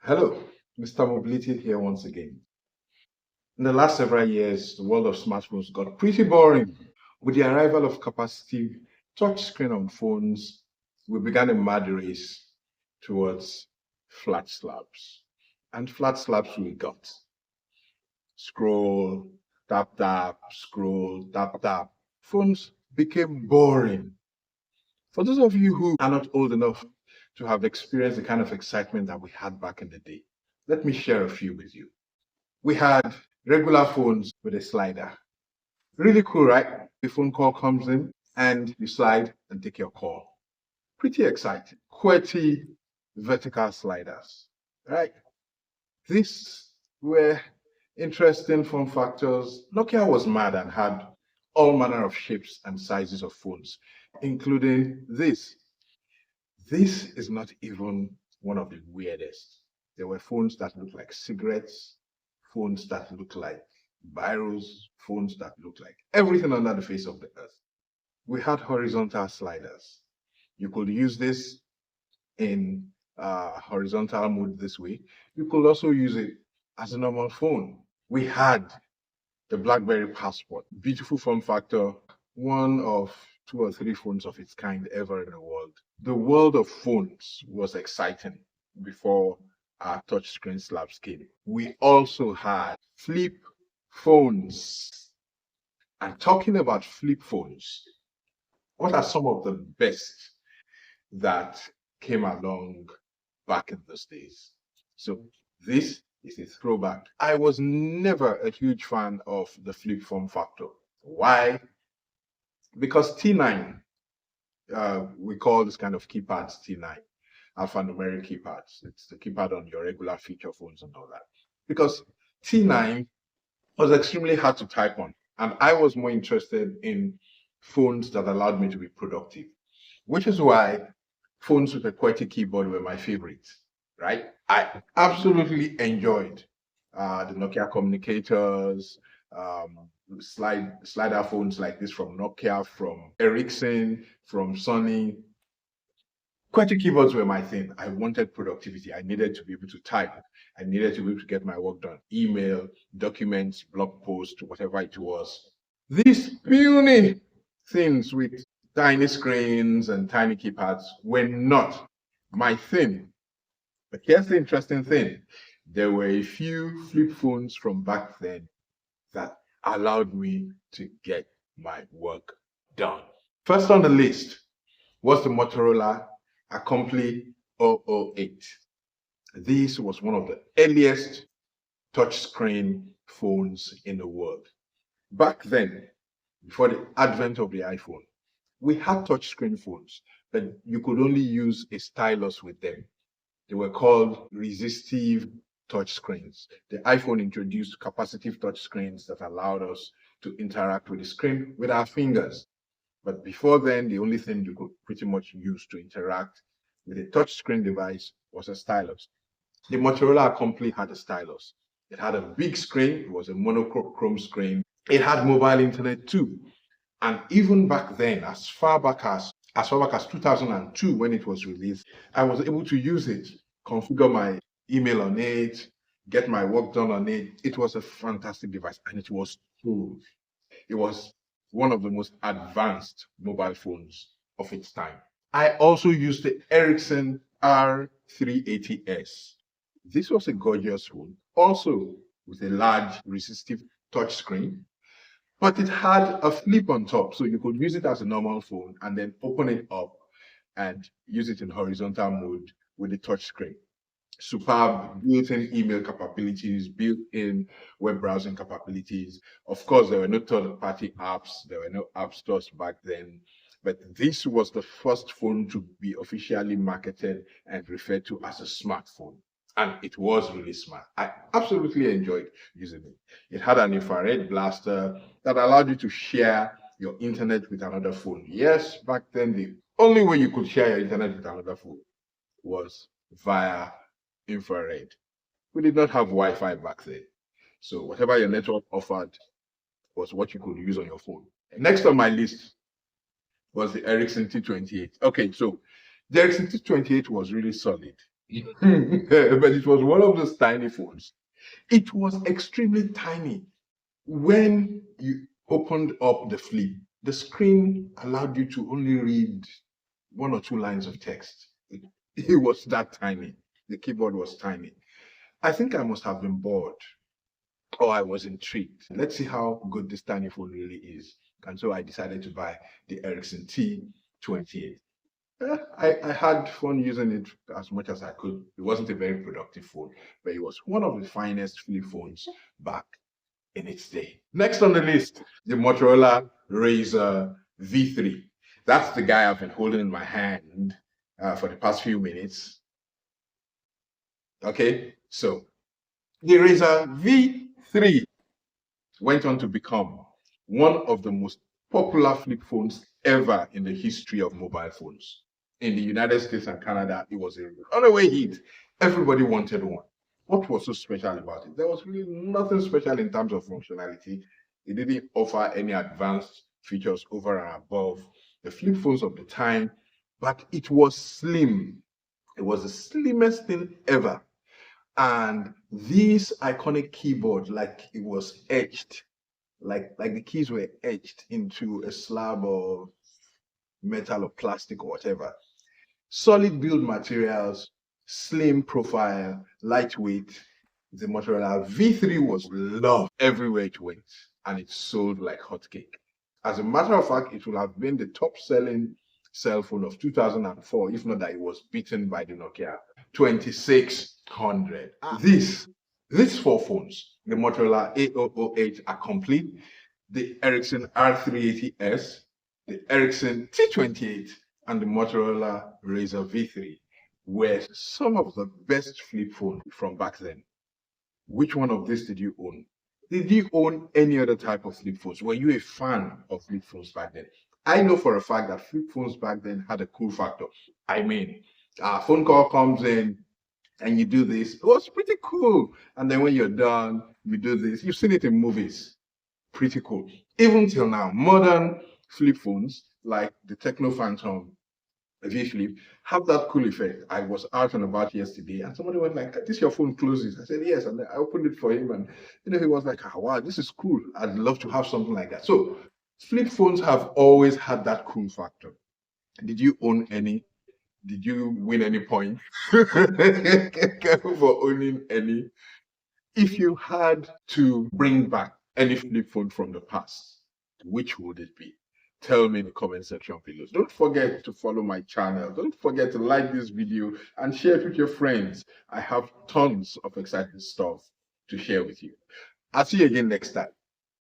Hello, Mr. Mobility here once again. In the last several years, the world of smartphones got pretty boring. With the arrival of capacitive touchscreen on phones, we began a mad race towards flat slabs. And flat slabs we got. Scroll, tap, tap, scroll, tap, tap. Phones became boring. For those of you who are not old enough to have experienced the kind of excitement that we had back in the day, let me share a few with you. We had regular phones with a slider. Really cool, right? The phone call comes in and you slide and take your call. Pretty exciting. QWERTY vertical sliders, right? These were interesting form factors. Nokia was mad and had all manner of shapes and sizes of phones, including this. This is not even one of the weirdest. There were phones that looked like cigarettes, phones that look like biros, phones that look like everything under the face of the earth. We had horizontal sliders. You could use this in horizontal mode this way. You could also use it as a normal phone. We had the BlackBerry Passport, beautiful form factor, one of two or three phones of its kind ever in the world. The world of phones was exciting before our touchscreen slabs came. We also had flip phones. And talking about flip phones, what are some of the best that came along back in those days? So this is a throwback. I was never a huge fan of the flip form factor. Why? Because T9, we call this kind of keypads T9, alphanumeric keypads. It's the keypad on your regular feature phones and all that. Because T9 was extremely hard to type on, and I was more interested in phones that allowed me to be productive, which is why phones with a QWERTY keyboard were my favorites, right? I absolutely enjoyed the Nokia communicators, slider phones like this from Nokia, from Ericsson, from Sony. QWERTY keyboards were my thing. I wanted productivity. I needed to be able to type. I needed to be able to get my work done. Email, documents, blog posts, whatever it was. These puny things with tiny screens and tiny keypads were not my thing. But here's the interesting thing. There were a few flip phones from back then that allowed me to get my work done. First on the list was the Motorola O8. This was one of the earliest touchscreen phones in the world. Back then, before the advent of the iPhone, we had touchscreen phones, but you could only use a stylus with them. They were called resistive touchscreens. The iPhone introduced capacitive touchscreens that allowed us to interact with the screen with our fingers. But before then, the only thing you could pretty much use to interact with a touchscreen device was a stylus. The Motorola company had a stylus. It had a big screen. It was a monochrome screen. It had mobile internet too. And even back then, as far back as 2002, when it was released, I was able to use it, configure my email on it, get my work done on it. It was a fantastic device, and it was cool. It was one of the most advanced mobile phones of its time. I also used the Ericson R380S. This was a gorgeous phone, also with a large resistive touchscreen, but it had a flip on top, so you could use it as a normal phone and then open it up and use it in horizontal mode with the touchscreen. Superb built-in email capabilities, built-in web browsing capabilities. Of course, there were no third-party apps. There were no app stores back then. But this was the first phone to be officially marketed and referred to as a smartphone. And it was really smart. I absolutely enjoyed using it. It had an infrared blaster that allowed you to share your internet with another phone. Yes, back then, the only way you could share your internet with another phone was via infrared. We did not have Wi-Fi back then. So whatever your network offered was what you could use on your phone. Next on my list was the Ericson T28. Okay, so the Ericsson T28 was really solid. But it was one of those tiny phones. It was extremely tiny. When you opened up the flip, the screen allowed you to only read 1 or 2 lines of text. It was that tiny. The keyboard was tiny. I think I must have been bored, or I was intrigued. Let's see how good this tiny phone really is. And so I decided to buy the Ericson T28. I had fun using it as much as I could. It wasn't a very productive phone, but it was one of the finest flip phones back in its day. Next on the list, the Motorola Razr V3. That's the guy I've been holding in my hand for the past few minutes. Okay, so the Razr V3 went on to become one of the most popular flip phones ever in the history of mobile phones. In the United States and Canada, it was a runaway hit. Everybody wanted one. What was so special about it? There was really nothing special in terms of functionality. It didn't offer any advanced features over and above the flip phones of the time, but it was slim. It was the slimmest thing ever. And this iconic keyboard, like it was etched, like the keys were etched into a slab of metal or plastic or whatever. Solid build materials, slim profile, lightweight. The Motorola V3 was loved everywhere it went, and it sold like hotcake. As a matter of fact, it will have been the top-selling cell phone of 2004, if not that it was beaten by the Nokia 2600. These 4 phones, the Motorola A8 are complete, the Ericson R380S, the Ericson T28, and the Motorola Razr V3 were some of the best flip phones from back then. Which one of these did you own? Did you own any other type of flip phones? Were you a fan of flip phones back then? I know for a fact that flip phones back then had a cool factor. I mean, a phone call comes in and you do this. It was pretty cool. And then when you're done, you do this. You've seen it in movies. Pretty cool. Even till now, modern flip phones like the Techno Phantom V Flip have that cool effect. I was out and about yesterday and somebody went like, "This your phone closes?" I said, "Yes." And then I opened it for him and he was like, "Oh, wow, this is cool. I'd love to have something like that." So flip phones have always had that cool factor. Did you own any? Did you win any points for owning any? If you had to bring back any flip phone from the past, which would it be? Tell me in the comment section below. Don't forget to follow my channel. Don't forget to like this video and share it with your friends. I have tons of exciting stuff to share with you. I'll see you again next time.